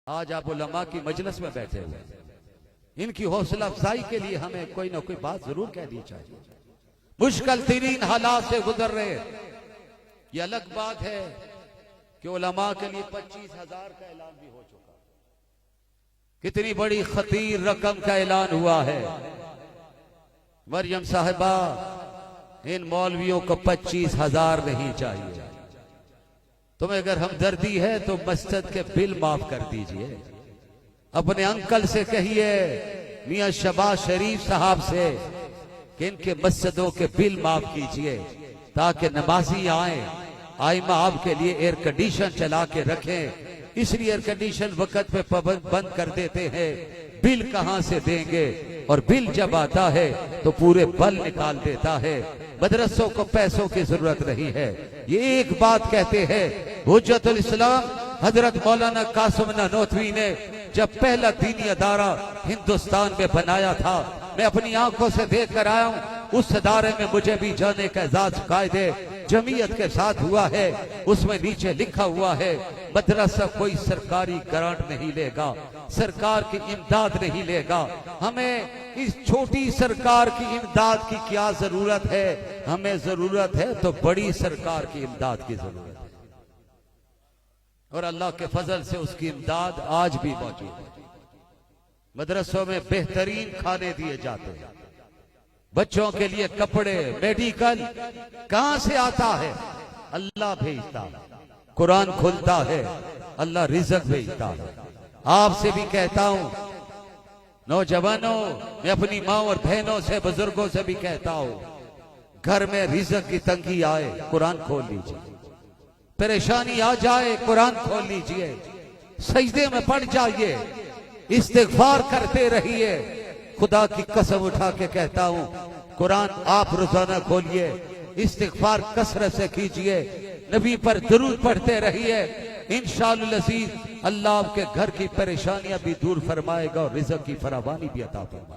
आज आप उलमा की मजलिस में बैठे हुए, इनकी हौसला अफजाई के लिए हमें कोई ना कोई बात जरूर कह दी चाहिए। मुश्किल तरीन हालात से गुजर रहे, ये अलग बात है कि उलमा के लिए 25,000 का ऐलान भी हो चुका। कितनी बड़ी खतीर रकम का ऐलान हुआ है। मरियम साहिबा, इन मौलवियों को 25,000 नहीं चाहिए। तुम्हें अगर हमदर्दी है तो मस्जिद के बिल माफ कर दीजिए। अपने अंकल से कहिए, मियां शबाज शरीफ साहब से, कि इनके मस्जिदों के बिल माफ कीजिए ताकि नमाजी आए। आइमा आपके लिए एयर कंडीशन चला के रखें, इसलिए एयर कंडीशन वक्त पे बंद कर देते हैं। बिल कहां से देंगे? और बिल जब आता है तो पूरे बल निकाल देता है। मदरसों को पैसों की जरूरत नहीं है। ये एक बात कहते हैं, हुज्जतुल इस्लाम हजरत मौलाना कासिम नानोतवी ने जब पहला दीनी अदारा हिंदुस्तान में बनाया था, मैं अपनी आंखों से देख कर आया हूं। उस अदारे में मुझे भी जाने का एजाज कायदे जमीयत के साथ हुआ है। उसमें नीचे लिखा हुआ है, मदरसा कोई सरकारी ग्रांट नहीं लेगा, सरकार की इमदाद नहीं लेगा। हमें इस छोटी सरकार की इमदाद की क्या जरूरत है? हमें जरूरत है तो बड़ी सरकार की इमदाद की जरूरत है, और अल्लाह के फजल से उसकी इमदाद आज भी मौजूद है। मदरसों में बेहतरीन खाने दिए जाते हैं, बच्चों के लिए कपड़े, मेडिकल कहां से आता है? अल्लाह भेजता है। कुरान खुलता है, अल्लाह रिज़्क भेजता है। आपसे भी कहता हूं, नौजवानों, मैं अपनी माँ और बहनों से, बुजुर्गों से भी कहता हूं, घर में रिज़्क की तंगी आए, कुरान खोल लीजिए। परेशानी आ जाए, कुरान खोल लीजिए, सजदे में पड़ जाइए, इस्तिग़फार करते रहिए। खुदा की कसम उठा के कहता हूं, कुरान आप रोजाना खोलिए, इस्तिग़फार कसरत से कीजिए, नबी पर दुरूद पढ़ते रहिए। इंशाअल्लाह अल्लाह आपके घर की परेशानियां भी दूर फरमाएगा और रिज़्क की फरावानी भी अता फरमाएगा।